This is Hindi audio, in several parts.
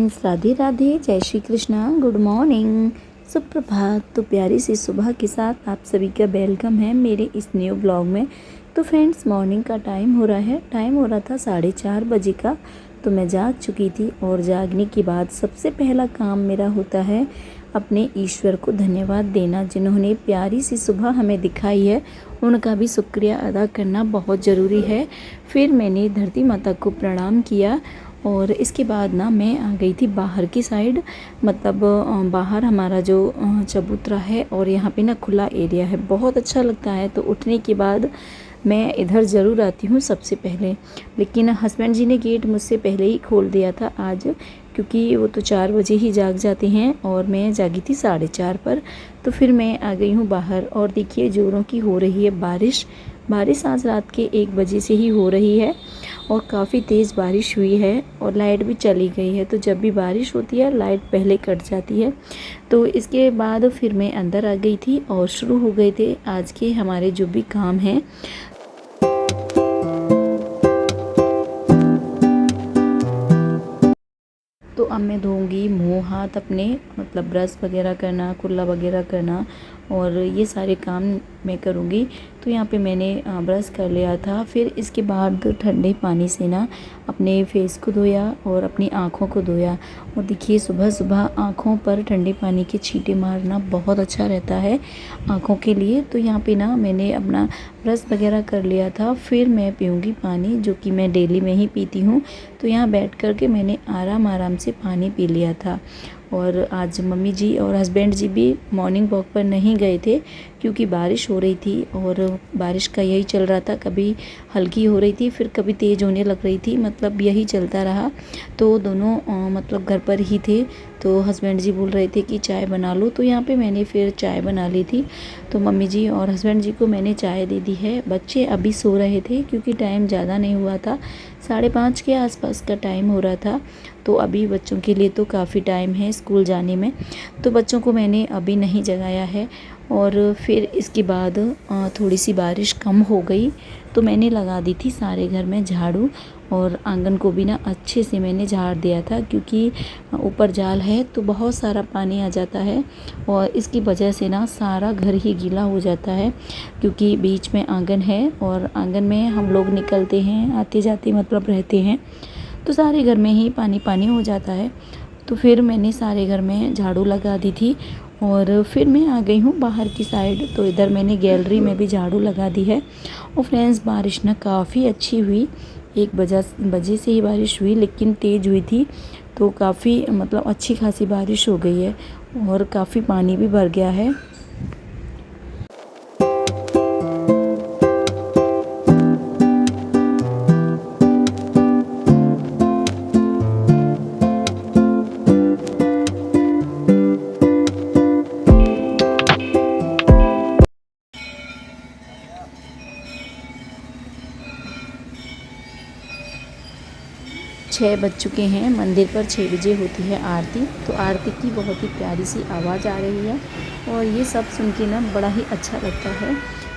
फ्रेंड्स, राधे राधे, जय श्री कृष्णा, गुड मॉर्निंग, सुप्रभात। तो प्यारी सी सुबह के साथ आप सभी का वेलकम है मेरे इस न्यू ब्लॉग में। तो फ्रेंड्स, मॉर्निंग का टाइम हो रहा था 4:30 बजे का। तो मैं जाग चुकी थी और जागने के बाद सबसे पहला काम मेरा होता है अपने ईश्वर को धन्यवाद देना, जिन्होंने प्यारी सी सुबह हमें दिखाई है। उनका भी शुक्रिया अदा करना बहुत ज़रूरी है। फिर मैंने धरती माता को प्रणाम किया और इसके बाद ना मैं आ गई थी बाहर की साइड। मतलब बाहर हमारा जो चबूतरा है और यहाँ पे ना खुला एरिया है, बहुत अच्छा लगता है। तो उठने के बाद मैं इधर ज़रूर आती हूँ सबसे पहले, लेकिन हस्बैंड जी ने गेट मुझसे पहले ही खोल दिया था आज, क्योंकि वो तो 4 बजे ही जाग जाते हैं और मैं जागी थी 4:30 पर। तो फिर मैं आ गई हूँ बाहर और देखिए ज़ोरों की हो रही है बारिश। बारिश आज रात के 1 बजे से ही हो रही है और काफ़ी तेज़ बारिश हुई है और लाइट भी चली गई है। तो जब भी बारिश होती है लाइट पहले कट जाती है। तो इसके बाद फिर मैं अंदर आ गई थी और शुरू हो गए थे आज के हमारे जो भी काम हैं। तो अब मैं धोऊंगी मुंह हाथ अपने, मतलब ब्रश वगैरह करना, कुल्ला वगैरह करना और ये सारे काम मैं करूँगी। तो यहाँ पे मैंने ब्रश कर लिया था। फिर इसके बाद ठंडे पानी से ना अपने फेस को धोया और अपनी आँखों को धोया। और देखिए सुबह सुबह आँखों पर ठंडे पानी के छींटे मारना बहुत अच्छा रहता है आँखों के लिए। तो यहाँ पे ना मैंने अपना ब्रश वगैरह कर लिया था। फिर मैं पीऊँगी पानी, जो कि मैं डेली में ही पीती हूँ। तो यहाँ बैठ कर के मैंने आराम से पानी पी लिया था। और आज मम्मी जी और हस्बैंड जी भी मॉर्निंग वॉक पर नहीं गए थे, क्योंकि बारिश हो रही थी और बारिश का यही चल रहा था, कभी हल्की हो रही थी फिर कभी तेज़ होने लग रही थी, मतलब यही चलता रहा। तो दोनों मतलब घर पर ही थे। तो हस्बैंड जी बोल रहे थे कि चाय बना लो, तो यहाँ पे मैंने फिर चाय बना ली थी। तो मम्मी जी और हस्बैंड जी को मैंने चाय दे दी है। बच्चे अभी सो रहे थे क्योंकि टाइम ज़्यादा नहीं हुआ था, 5:30 के आसपास का टाइम हो रहा था। तो अभी बच्चों के लिए तो काफ़ी टाइम है स्कूल जाने में, तो बच्चों को मैंने अभी नहीं जगाया है। और फिर इसके बाद थोड़ी सी बारिश कम हो गई तो मैंने लगा दी थी सारे घर में झाड़ू, और आंगन को भी ना अच्छे से मैंने झाड़ दिया था, क्योंकि ऊपर जाल है तो बहुत सारा पानी आ जाता है और इसकी वजह से ना सारा घर ही गीला हो जाता है। क्योंकि बीच में आंगन है और आंगन में हम लोग निकलते हैं, आते जाते मतलब रहते हैं, तो सारे घर में ही पानी पानी हो जाता है। तो फिर मैंने सारे घर में झाड़ू लगा दी थी और फिर मैं आ गई हूँ बाहर की साइड। तो इधर मैंने गैलरी में भी झाड़ू लगा दी है। और फ्रेंड्स, बारिश ना काफ़ी अच्छी हुई। 1 बजे से ही बारिश हुई, लेकिन तेज़ हुई थी। तो काफ़ी मतलब अच्छी खासी बारिश हो गई है और काफ़ी पानी भी भर गया है। 6 बज चुके हैं। मंदिर पर 6 बजे होती है आरती। तो आरती की बहुत ही प्यारी सी आवाज़ आ रही है और ये सब सुन के ना बड़ा ही अच्छा लगता है।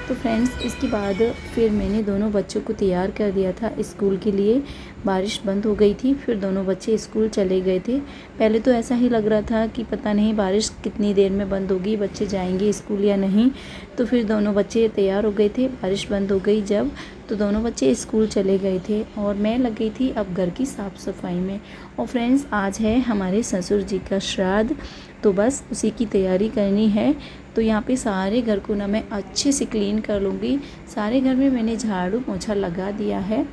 तो फ्रेंड्स, इसके बाद फिर मैंने दोनों बच्चों को तैयार कर दिया था स्कूल के लिए। बारिश बंद हो गई थी, फिर दोनों बच्चे स्कूल चले गए थे। पहले तो ऐसा ही लग रहा था कि पता नहीं बारिश कितनी देर में बंद होगी, बच्चे जाएंगे स्कूल या नहीं। तो फिर दोनों बच्चे तैयार हो गए थे। बारिश बंद हो गई जब, तो दोनों बच्चे स्कूल चले गए थे और मैं लग गई थी अब घर की साफ़ सफाई में। और फ्रेंड्स, आज है हमारे ससुर जी का श्राद्ध, तो बस उसी की तैयारी करनी है। तो यहाँ पे सारे घर को ना मैं अच्छे से क्लीन कर लूँगी। सारे घर में मैंने झाड़ू पोछा लगा दिया है।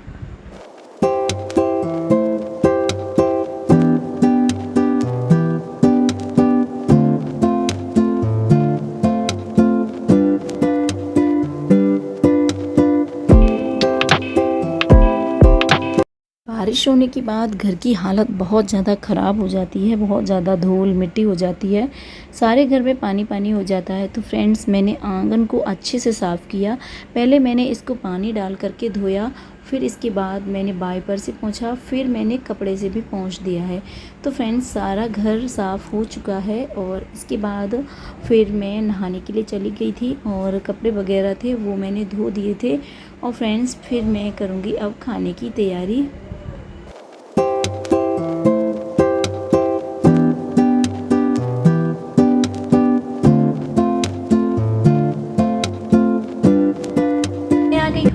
बारिश होने के बाद घर की हालत बहुत ज़्यादा ख़राब हो जाती है, बहुत ज़्यादा धूल मिट्टी हो जाती है, सारे घर में पानी पानी हो जाता है। तो फ्रेंड्स, मैंने आंगन को अच्छे से साफ़ किया। पहले मैंने इसको पानी डाल करके धोया, फिर इसके बाद मैंने वाइपर से पोंछा, फिर मैंने कपड़े से भी पोंछ दिया है। तो फ्रेंड्स, सारा घर साफ़ हो चुका है और इसके बाद फिर मैं नहाने के लिए चली गई थी और कपड़े वगैरह थे वो मैंने धो दिए थे। और फ्रेंड्स, फिर मैं करूँगी अब खाने की तैयारी।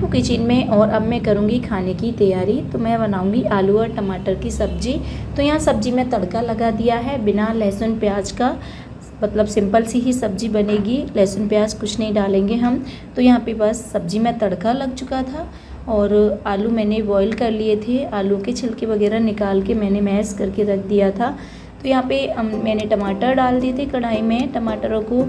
हूँ किचन में और अब मैं करूँगी खाने की तैयारी। तो मैं बनाऊँगी आलू और टमाटर की सब्ज़ी। तो यहाँ सब्ज़ी में तड़का लगा दिया है बिना लहसुन प्याज का, मतलब सिंपल सी ही सब्ज़ी बनेगी, लहसुन प्याज कुछ नहीं डालेंगे हम। तो यहाँ पे बस सब्ज़ी में तड़का लग चुका था और आलू मैंने बॉईल कर लिए थे। आलू के छिलके वगैरह निकाल के मैंने मैश करके रख दिया था। तो यहाँ पे मैंने टमाटर डाल दिए थे कढ़ाई में, टमाटरों को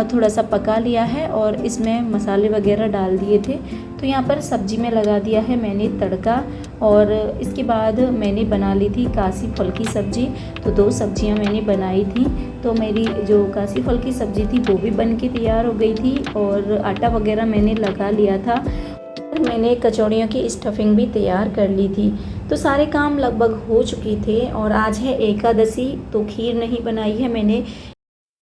थोड़ा सा पका लिया है और इसमें मसाले वगैरह डाल दिए थे। तो यहाँ पर सब्ज़ी में लगा दिया है मैंने तड़का और इसके बाद मैंने बना ली थी कासी फल की सब्ज़ी। तो 2 सब्जियाँ मैंने बनाई थी। तो मेरी जो कासी फल की सब्ज़ी थी वो भी बन के तैयार हो गई थी और आटा वगैरह मैंने लगा लिया था। मैंने कचौड़ियों की स्टफिंग भी तैयार कर ली थी। तो सारे काम लगभग हो चुके थे और आज है एकादशी, तो खीर नहीं बनाई है मैंने।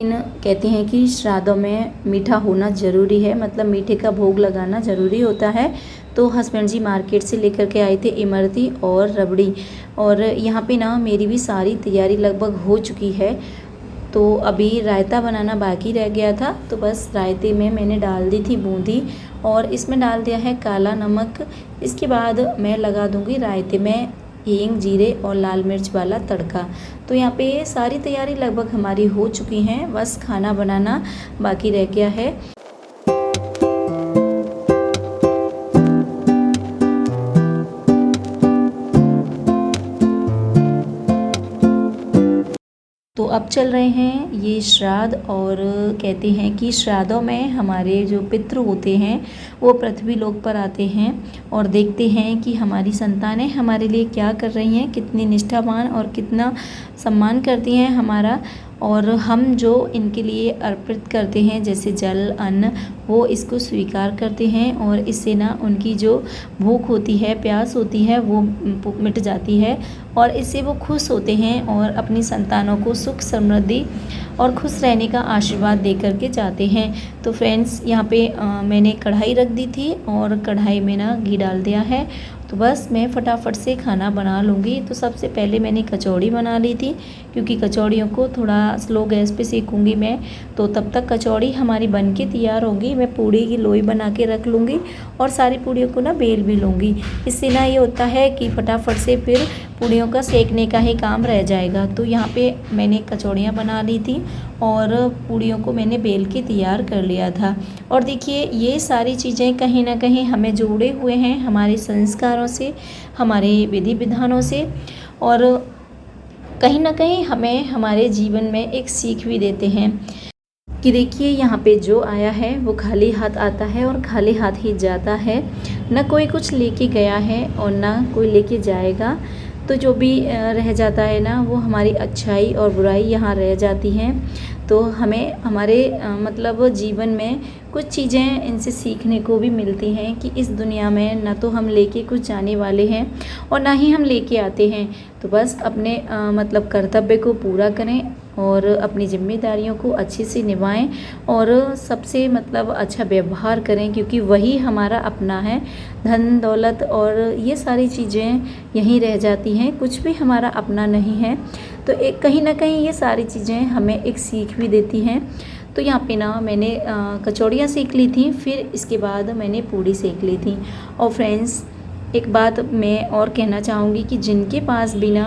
कहते हैं कि श्राद्धों में मीठा होना ज़रूरी है, मतलब मीठे का भोग लगाना ज़रूरी होता है। तो हस्बैंड जी मार्केट से लेकर के आए थे इमरती और रबड़ी, और यहाँ पे ना मेरी भी सारी तैयारी लगभग हो चुकी है। तो अभी रायता बनाना बाकी रह गया था, तो बस रायते में मैंने डाल दी थी बूंदी और इसमें डाल दिया है काला नमक। इसके बाद मैं लगा दूंगी रायते में हींग, जीरे और लाल मिर्च वाला तड़का। तो यहाँ पे सारी तैयारी लगभग हमारी हो चुकी हैं, बस खाना बनाना बाकी रह गया है। तो अब चल रहे हैं ये श्राद्ध, और कहते हैं कि श्राद्धों में हमारे जो पितृ होते हैं वो पृथ्वी लोक पर आते हैं और देखते हैं कि हमारी संतानें हमारे लिए क्या कर रही हैं, कितनी निष्ठावान और कितना सम्मान करती हैं हमारा, और हम जो इनके लिए अर्पित करते हैं जैसे जल, अन्न, वो इसको स्वीकार करते हैं और इससे ना उनकी जो भूख होती है, प्यास होती है, वो मिट जाती है और इससे वो खुश होते हैं और अपनी संतानों को सुख, समृद्धि और खुश रहने का आशीर्वाद दे करके जाते हैं। तो फ्रेंड्स, यहाँ पे मैंने कढ़ाई रख दी थी और कढ़ाई में ना घी डाल दिया है। तो बस मैं फटाफट से खाना बना लूँगी। तो सबसे पहले मैंने कचौड़ी बना ली थी, क्योंकि कचौड़ियों को थोड़ा स्लो गैस पे सेकूँगी मैं, तो तब तक कचौड़ी हमारी बन के तैयार होगी। मैं पूड़ी की लोई बना के रख लूँगी और सारी पूड़ियों को ना बेल भी लूँगी। इससे ना ये होता है कि फटाफट से फिर पूड़ियों का सेकने का ही काम रह जाएगा। तो यहाँ पे मैंने कचौड़ियाँ बना ली थी और पूड़ियों को मैंने बेल के तैयार कर लिया था। और देखिए, ये सारी चीज़ें कहीं ना कहीं हमें जोड़े हुए हैं हमारे संस्कारों से, हमारे विधि विधानों से, और कहीं ना कहीं हमें हमारे जीवन में एक सीख भी देते हैं कि देखिए, यहाँ पे जो आया है वो खाली हाथ आता है और खाली हाथ ही जाता है। ना कोई कुछ लेके गया है और ना कोई लेके जाएगा। तो जो भी रह जाता है ना, वो हमारी अच्छाई और बुराई यहाँ रह जाती हैं। तो हमें हमारे मतलब जीवन में कुछ चीज़ें इनसे सीखने को भी मिलती हैं कि इस दुनिया में ना तो हम लेके कुछ जाने वाले हैं और ना ही हम लेके आते हैं। तो बस अपने मतलब कर्तव्य को पूरा करें और अपनी जिम्मेदारियों को अच्छे से निभाएं और सबसे मतलब अच्छा व्यवहार करें, क्योंकि वही हमारा अपना है। धन दौलत और ये सारी चीज़ें यहीं रह जाती हैं, कुछ भी हमारा अपना नहीं है। तो एक कहीं ना कहीं ये सारी चीज़ें हमें एक सीख भी देती हैं। तो यहाँ पे ना मैंने कचौड़ियाँ सेक ली थी, फिर इसके बाद मैंने पूड़ी सेक ली थी। और फ्रेंड्स, एक बात मैं और कहना चाहूँगी कि जिनके पास भी ना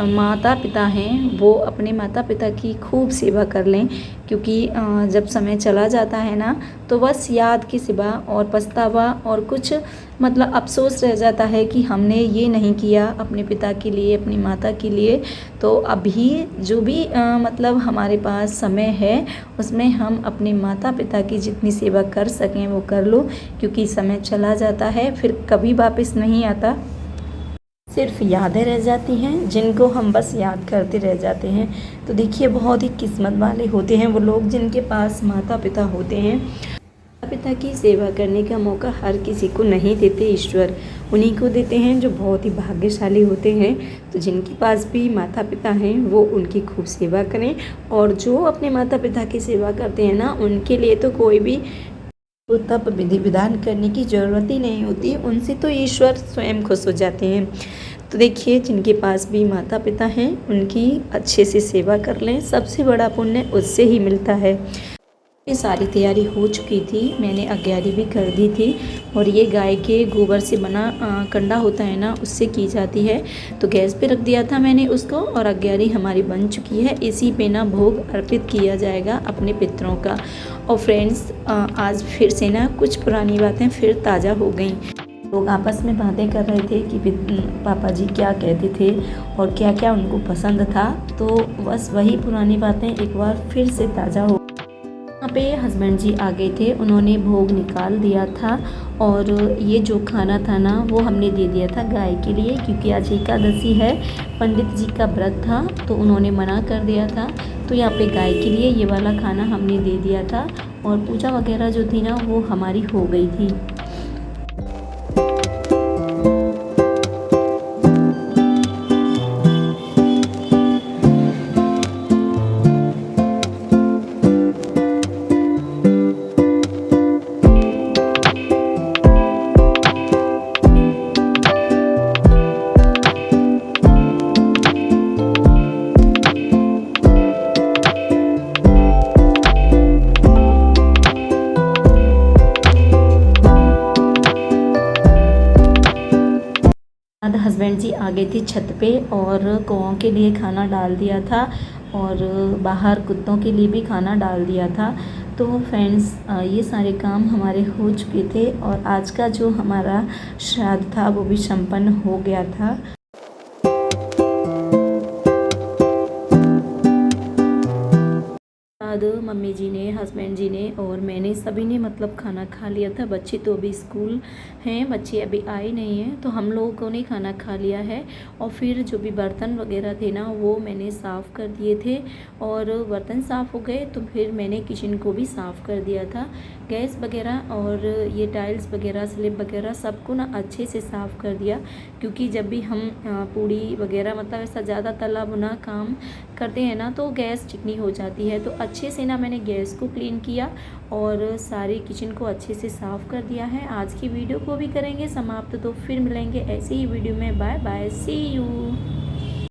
माता पिता हैं, वो अपने माता पिता की खूब सेवा कर लें, क्योंकि जब समय चला जाता है ना, तो बस याद के सिवा और पछतावा और कुछ मतलब अफसोस रह जाता है कि हमने ये नहीं किया अपने पिता के लिए, अपनी माता के लिए। तो अभी जो भी मतलब हमारे पास समय है, उसमें हम अपने माता पिता की जितनी सेवा कर सकें वो कर लो, क्योंकि समय चला जाता है, फिर कभी वापस नहीं आता। सिर्फ यादें रह जाती हैं, जिनको हम बस याद करते रह जाते हैं। तो देखिए, बहुत ही किस्मत वाले होते हैं वो लोग जिनके पास माता पिता होते हैं। माता पिता की सेवा करने का मौका हर किसी को नहीं देते ईश्वर, उन्हीं को देते हैं जो बहुत ही भाग्यशाली होते हैं। तो जिनके पास भी माता पिता हैं, वो उनकी खूब सेवा करें, और जो अपने माता पिता की सेवा करते हैं ना, उनके लिए तो कोई भी तप विधि विधान करने की ज़रूरत ही नहीं होती, उनसे तो ईश्वर स्वयं खुश हो जाते हैं। तो देखिए, जिनके पास भी माता पिता हैं, उनकी अच्छे से सेवा कर लें, सबसे बड़ा पुण्य उससे ही मिलता है। ये सारी तैयारी हो चुकी थी, मैंने अग्यारी भी कर दी थी और ये गाय के गोबर से बना कंडा होता है ना, उससे की जाती है। तो गैस पे रख दिया था मैंने उसको और अग्यारी हमारी बन चुकी है। इसी पे ना भोग अर्पित किया जाएगा अपने पितरों का। और फ्रेंड्स, आज फिर से ना कुछ पुरानी बातें फिर ताज़ा हो गई। लोग आपस में बातें कर रहे थे कि पापा जी क्या कहते थे और क्या क्या उनको पसंद था। तो बस वही पुरानी बातें एक बार फिर से ताज़ा हो। यहाँ पे हस्बैंड जी आ गए थे, उन्होंने भोग निकाल दिया था और ये जो खाना था ना वो हमने दे दिया था गाय के लिए, क्योंकि आज एकादशी है, पंडित जी का व्रत था तो उन्होंने मना कर दिया था। तो यहाँ पे गाय के लिए ये वाला खाना हमने दे दिया था और पूजा वगैरह जो थी ना वो हमारी हो गई थी। बाद हस्बैंड जी आ गए थे छत पे और कौओं के लिए खाना डाल दिया था और बाहर कुत्तों के लिए भी खाना डाल दिया था। तो फ्रेंड्स, ये सारे काम हमारे हो चुके थे और आज का जो हमारा श्राद्ध था वो भी संपन्न हो गया था। बाद मम्मी जी ने, हस्बैंड जी ने और मैंने सभी ने मतलब खाना खा लिया था। बच्चे तो अभी स्कूल हैं, बच्चे अभी आए नहीं हैं, तो हम लोगों ने खाना खा लिया है। और फिर जो भी बर्तन वगैरह थे ना वो मैंने साफ़ कर दिए थे और बर्तन साफ़ हो गए तो फिर मैंने किचन को भी साफ़ कर दिया था। गैस वगैरह और ये टाइल्स वगैरह, स्लैब वगैरह सबको ना अच्छे से साफ़ कर दिया, क्योंकि जब भी हम पूड़ी वगैरह मतलब ऐसा ज़्यादा तला भुना काम करते हैं ना तो गैस चिकनी हो जाती है। तो अच्छे से ना मैंने गैस को क्लीन किया और सारे किचन को अच्छे से साफ़ कर दिया है। आज की वीडियो को भी करेंगे समाप्त, तो फिर मिलेंगे ऐसे ही वीडियो में। Bye bye, see you.